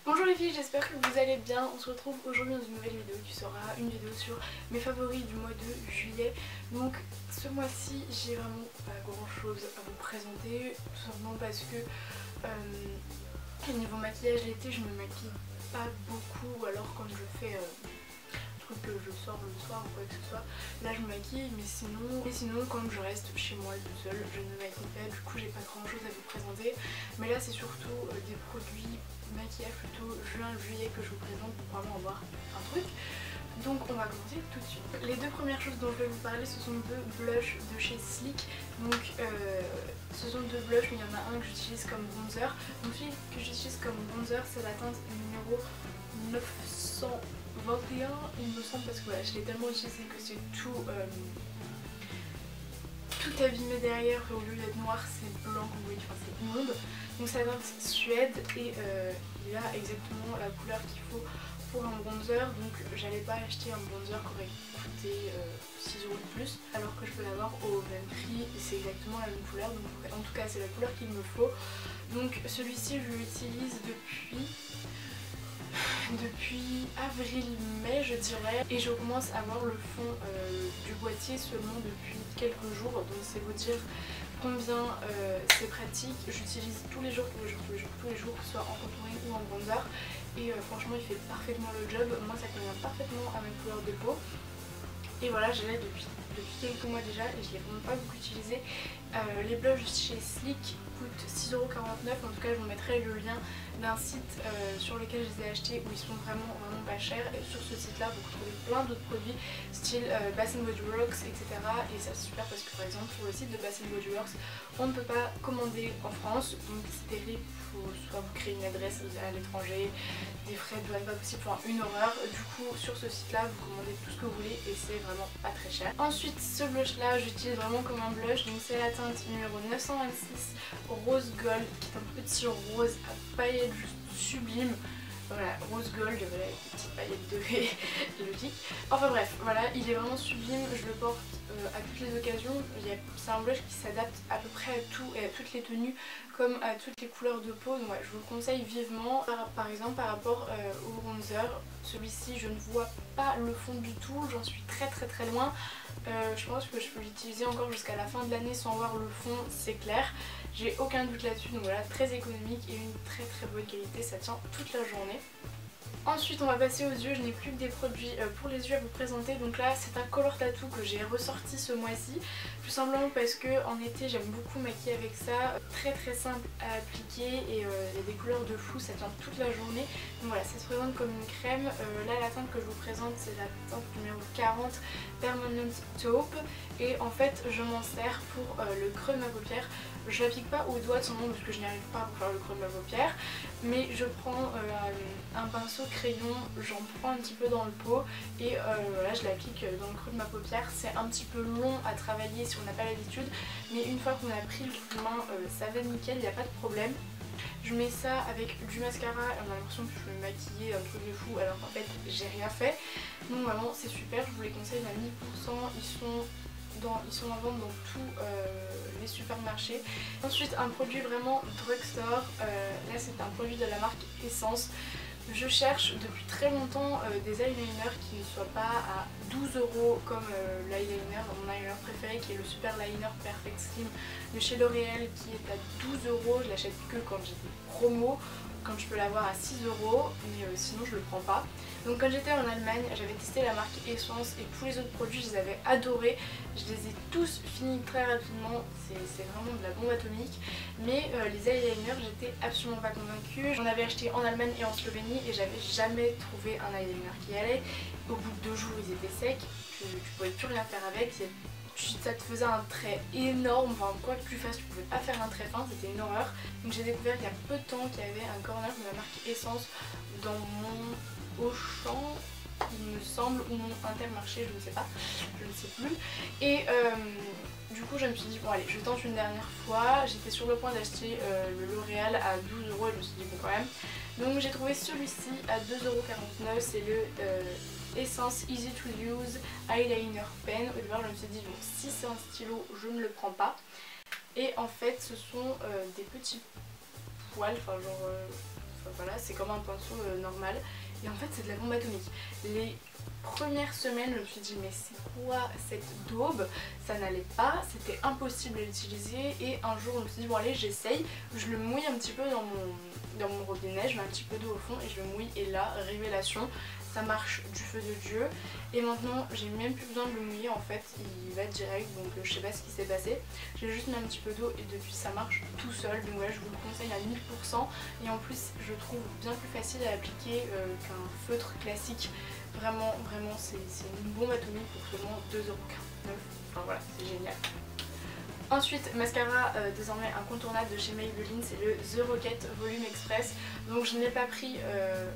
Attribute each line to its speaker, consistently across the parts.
Speaker 1: Bonjour les filles, j'espère que vous allez bien. On se retrouve aujourd'hui dans une nouvelle vidéo qui sera une vidéo sur mes favoris du mois de juillet. Donc ce mois-ci j'ai vraiment pas grand chose à vous présenter, tout simplement parce que niveau maquillage l'été je me maquille pas beaucoup, ou alors quand je fais que je sors le soir ou quoi que ce soit, là je me maquille, mais sinon quand je reste chez moi toute seule je ne me maquille pas, du coup j'ai pas grand chose à vous présenter, mais là c'est surtout des produits maquillage plutôt juin-juillet que je vous présente pour vraiment avoir un truc. Donc on va commencer tout de suite. Les deux premières choses dont je vais vous parler ce sont deux blushs de chez Sleek. Donc ce sont deux blushs, mais il y en a un que j'utilise comme bronzer. Donc celui que j'utilise comme bronzer c'est la teinte numéro 921 il me semble, parce que voilà, je l'ai tellement utilisé que c'est tout abîmé derrière, au lieu d'être noir c'est blanc comme vous voyez, enfin c'est immonde. Donc c'est la teinte Suède et il a exactement la couleur qu'il faut pour un bronzer, donc j'allais pas acheter un bronzer qui aurait coûté 6 € de plus alors que je peux l'avoir au même prix et c'est exactement la même couleur, donc en tout cas c'est la couleur qu'il me faut. Donc celui-ci je l'utilise depuis avril-mai je dirais, et je commence à voir le fond du boîtier seulement depuis quelques jours, donc c'est vous dire combien c'est pratique. J'utilise tous les jours, que ce soit en contouring ou en bronzer, et franchement il fait parfaitement le job. Moi ça convient parfaitement à ma couleur de peau. Et voilà, je l'ai depuis quelques mois déjà et je l'ai vraiment pas beaucoup utilisé. Les blushs chez Sleek coûtent 6,49 €, en tout cas je vous mettrai le lien d'un site sur lequel je les ai achetés où ils sont vraiment pas chers. Et sur ce site là vous trouvez plein d'autres produits style Bath Body Works, etc. Et ça c'est super parce que par exemple sur le site de Bath Body Works on ne peut pas commander en France, donc c'est terrible, il faut soit vous créer une adresse à l'étranger, des frais de douane pas possible, enfin une horreur. Du coup sur ce site là vous commandez tout ce que vous voulez et c'est vraiment pas très cher. Ensuite ce blush là j'utilise vraiment comme un blush, donc c'est la teinte numéro 926 Rose Gold, qui est un petit rose à paillettes juste sublime. Voilà, rose gold, voilà, avec des petites paillettes dorées, logique. Enfin bref, voilà, il est vraiment sublime, je le porte à toutes les occasions. C'est un blush qui s'adapte à peu près à tout et à toutes les tenues comme à toutes les couleurs de peau, donc ouais, je vous le conseille vivement. Par exemple par rapport au bronzer, celui-ci je ne vois pas le fond du tout, j'en suis très loin. Je pense que je peux l'utiliser encore jusqu'à la fin de l'année sans voir le fond, c'est clair. J'ai aucun doute là-dessus, donc voilà, très économique et une très bonne qualité, ça tient toute la journée. Ensuite on va passer aux yeux, je n'ai plus que des produits pour les yeux à vous présenter. Donc là c'est un color tattoo que j'ai ressorti ce mois-ci, tout simplement parce que en été j'aime beaucoup maquiller avec ça, très simple à appliquer et il y a des couleurs de fou, ça tient toute la journée. Donc voilà, ça se présente comme une crème. Là la teinte que je vous présente c'est la teinte numéro 40 Permanent Taupe, et en fait je m'en sers pour le creux de ma paupière. Je l'applique pas au doigt de son nom parce que je n'y arrive pas pour faire le creux de ma paupière, mais je prends un pinceau crayon, j'en prends un petit peu dans le pot et voilà, je l'applique dans le creux de ma paupière. C'est un petit peu long à travailler si on n'a pas l'habitude, mais une fois qu'on a pris le coup de main ça va nickel, il n'y a pas de problème. Je mets ça avec du mascara et on a l'impression que je vais me maquiller un truc de fou alors qu'en fait j'ai rien fait. Donc vraiment c'est super, je vous les conseille à 1000%, ils sont en vente dans tous les supermarchés. Ensuite un produit vraiment drugstore, là c'est un produit de la marque Essence. Je cherche depuis très longtemps des eyeliners qui ne soient pas à 12 € comme l'eyeliner, mon eyeliner préféré qui est le Super Liner Perfect Slim de chez L'Oréal, qui est à 12 €. Je l'achète que quand j'ai des promos, quand je peux l'avoir à 6 €, mais sinon je le prends pas. Donc quand j'étais en Allemagne j'avais testé la marque Essence et tous les autres produits je les avais adorés. Je les ai tous finis très rapidement, c'est vraiment de la bombe atomique. Mais les eyeliners j'étais absolument pas convaincue. J'en avais acheté en Allemagne et en Slovénie et j'avais jamais trouvé un eyeliner qui allait. Au bout de 2 jours ils étaient secs, tu pouvais plus rien faire avec. Ça te faisait un trait énorme, enfin quoi que tu fasses tu pouvais pas faire un trait fin, c'était une horreur. Donc j'ai découvert il y a peu de temps qu'il y avait un corner de la marque Essence dans mon Auchan il me semble, ou mon Intermarché, je ne sais pas, je ne sais plus. Et du coup je me suis dit bon allez je tente une dernière fois. J'étais sur le point d'acheter le L'Oréal à 12 € et je me suis dit bon quand même. Donc j'ai trouvé celui-ci à 2,49 €, c'est le Essence Easy to Use Eyeliner Pen. Au départ je me suis dit bon si c'est un stylo je ne le prends pas. Et en fait ce sont des petits poils, enfin genre enfin voilà, c'est comme un pinceau normal. Et en fait c'est de la bombe atomique. Les premières semaines je me suis dit mais c'est quoi cette daube, ça n'allait pas, c'était impossible à l'utiliser. Et un jour je me suis dit bon allez j'essaye, je le mouille un petit peu dans mon robinet, je mets un petit peu d'eau au fond et je le mouille et là révélation, ça marche du feu de Dieu. Et maintenant j'ai même plus besoin de le mouiller, en fait il va direct, donc je sais pas ce qui s'est passé, j'ai juste mis un petit peu d'eau et depuis ça marche tout seul. Donc voilà, je vous le conseille à 1000%. Et en plus je trouve bien plus facile à appliquer qu'un feutre classique. Vraiment c'est une bombe atomique pour seulement 2,49€. Enfin voilà, c'est génial. Ensuite, mascara désormais incontournable de chez Maybelline, c'est le The Rocket Volume Express. Donc je n'ai pas pris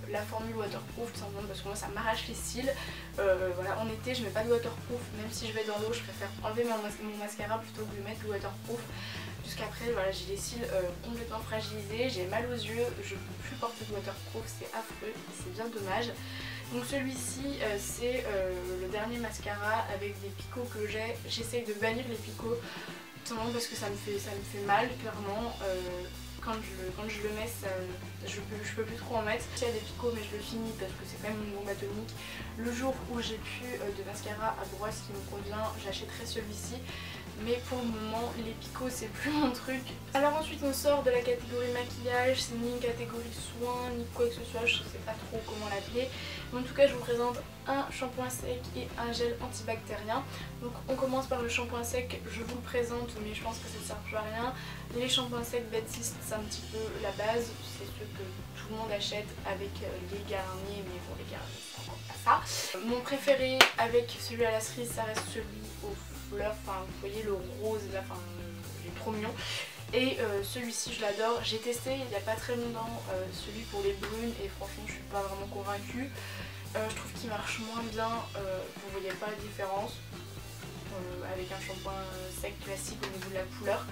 Speaker 1: la formule waterproof tout simplement parce que moi ça m'arrache les cils. Voilà, en été je mets pas de waterproof, même si je vais dans l'eau je préfère enlever mon mascara plutôt que de mettre le waterproof. Jusqu'après voilà, j'ai les cils complètement fragilisés, j'ai mal aux yeux, je ne peux plus porter de waterproof, c'est affreux, c'est bien dommage. Donc celui-ci c'est le dernier mascara avec des picots que j'ai. J'essaye de bannir les picots parce que ça me fait mal clairement. Quand je le mets, je peux plus trop en mettre. Il y a des picots mais je le finis parce que c'est quand même une bombe atomique. Le jour où j'ai plus de mascara à brosse qui me convient, j'achèterai celui-ci. Mais pour le moment les picots c'est plus mon truc. Alors ensuite on sort de la catégorie maquillage, c'est ni une catégorie soins ni quoi que ce soit, je sais pas trop comment l'appeler. Mais en tout cas je vous présente un shampoing sec et un gel antibactérien. Donc on commence par le shampoing sec, je vous le présente mais je pense que ça ne sert plus à rien. Les shampoings secs Batiste c'est un petit peu la base, c'est ceux que tout le monde achète avec les Garnier, mais bon les Garnier c'est encore pas ça. Mon préféré avec celui à la cerise ça reste celui au fleurs, enfin vous voyez le rose là, enfin il est trop mignon. Et celui-ci je l'adore, j'ai testé il n'y a pas très longtemps celui pour les brunes et franchement je suis pas vraiment convaincue. Je trouve qu'il marche moins bien, vous voyez pas la différence avec un shampoing sec classique au niveau de la couleur.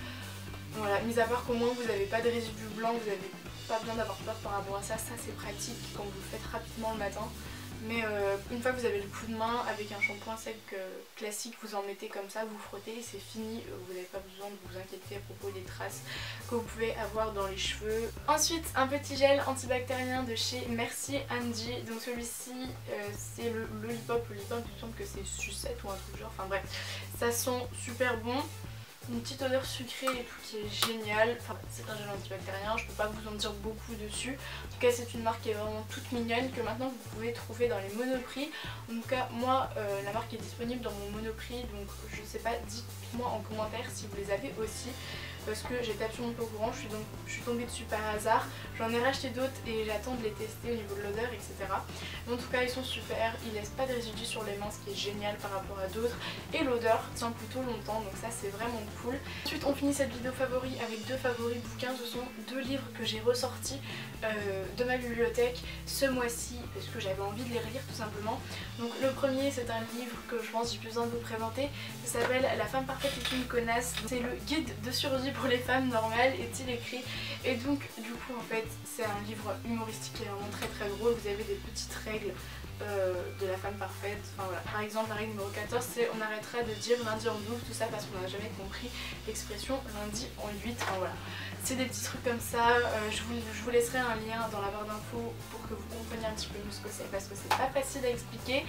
Speaker 1: Voilà, mis à part qu'au moins vous n'avez pas de résidus blancs, vous n'avez pas besoin d'avoir peur par rapport à ça, ça c'est pratique quand vous le faites rapidement le matin. Mais une fois que vous avez le coup de main avec un shampoing sec classique, vous en mettez comme ça, vous frottez et c'est fini. Vous n'avez pas besoin de vous inquiéter à propos des traces que vous pouvez avoir dans les cheveux. Ensuite, un petit gel antibactérien de chez Merci Angie. Donc celui-ci, c'est le Lollipop. Le Lollipop, il me semble que c'est sucette ou un truc genre. Enfin bref, ça sent super bon. Une petite odeur sucrée et tout qui est géniale. Enfin, c'est un gel antibactérien, je peux pas vous en dire beaucoup dessus. En tout cas c'est une marque qui est vraiment toute mignonne, que maintenant vous pouvez trouver dans les Monoprix. En tout cas moi la marque est disponible dans mon Monoprix, donc je sais pas, dites-moi en commentaire si vous les avez aussi. Parce que j'étais absolument pas au courant, je suis tombée dessus par hasard. J'en ai racheté d'autres et j'attends de les tester au niveau de l'odeur, etc. Mais en tout cas ils sont super, ils laissent pas de résidus sur les mains, ce qui est génial par rapport à d'autres. Et l'odeur tient plutôt longtemps, donc ça c'est vraiment cool. Ensuite on finit cette vidéo favori avec deux favoris bouquins. Ce sont deux livres que j'ai ressortis de ma bibliothèque ce mois-ci parce que j'avais envie de les relire tout simplement. Donc le premier c'est un livre que je pense j'ai plus besoin de vous présenter. Ça s'appelle La femme parfaite est une connasse. C'est le guide de survie pour les femmes normales, est-il écrit. Et donc du coup en fait c'est un livre humoristique qui est vraiment très très drôle. Vous avez des petites règles de la femme parfaite. Enfin voilà, par exemple la règle numéro 14 c'est on arrêtera de dire lundi en double, tout ça parce qu'on n'a jamais compris l'expression lundi en 8. Enfin voilà, c'est des petits trucs comme ça. Je vous laisserai un lien dans la barre d'infos pour que vous compreniez un petit peu mieux ce que c'est parce que c'est pas facile à expliquer.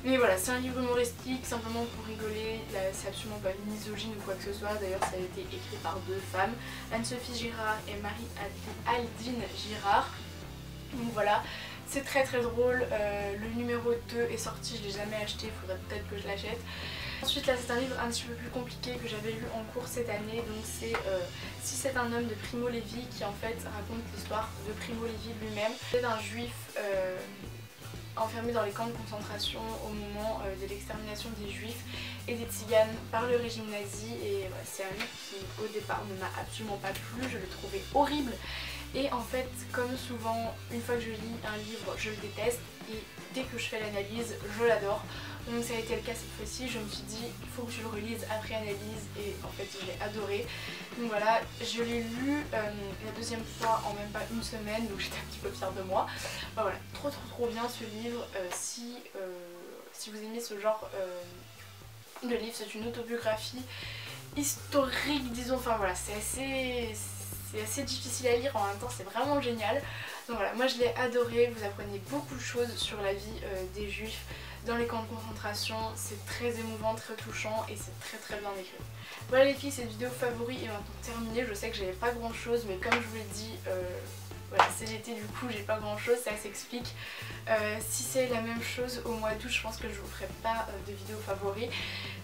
Speaker 1: Mais voilà, c'est un livre humoristique simplement pour rigoler, c'est absolument pas misogyne ou quoi que ce soit. D'ailleurs ça a été écrit par deux femmes, Anne-Sophie Girard et Marie-Aldine Girard. Donc voilà, c'est très très drôle. Le numéro 2 est sorti, je l'ai jamais acheté, il faudrait peut-être que je l'achète. Ensuite là c'est un livre un petit peu plus compliqué que j'avais lu en cours cette année, donc c'est Si c'est un homme de Primo Levi, qui en fait raconte l'histoire de Primo Levi lui-même. C'est d'un juif enfermé dans les camps de concentration au moment de l'extermination des juifs et des tziganes par le régime nazi. Et voilà, c'est un livre qui au départ ne m'a absolument pas plu, je le trouvais horrible. Et en fait, comme souvent, une fois que je lis un livre, je le déteste et dès que je fais l'analyse, je l'adore. Donc ça a été le cas cette fois-ci, je me suis dit il faut que je le relise après analyse et en fait je l'ai adoré. Donc voilà, je l'ai lu la deuxième fois en même pas une semaine, donc j'étais un petit peu fière de moi. Enfin, voilà, trop bien ce livre. Si vous aimez ce genre de livre, c'est une autobiographie historique disons, enfin voilà, c'est assez difficile à lire, en même temps c'est vraiment génial. Donc voilà, moi je l'ai adoré, vous apprenez beaucoup de choses sur la vie des juifs dans les camps de concentration, c'est très émouvant, très touchant et c'est très bien écrit. Voilà les filles, cette vidéo favori est maintenant terminée. Je sais que j'avais pas grand chose, mais comme je vous l'ai dit, voilà, c'est l'été, du coup j'ai pas grand chose, ça s'explique. Si c'est la même chose au mois d'août, je pense que je vous ferai pas de vidéo favori.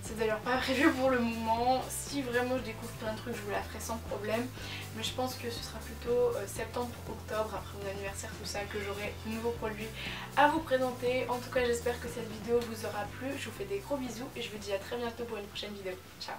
Speaker 1: C'est d'ailleurs pas prévu pour le moment. Si vraiment je découvre plein de trucs, je vous la ferai sans problème. Mais je pense que ce sera plutôt septembre, octobre, après mon anniversaire, tout ça, que j'aurai de nouveaux produits à vous présenter. En tout cas, j'espère que cette vidéo vous aura plu. Je vous fais des gros bisous et je vous dis à très bientôt pour une prochaine vidéo. Ciao!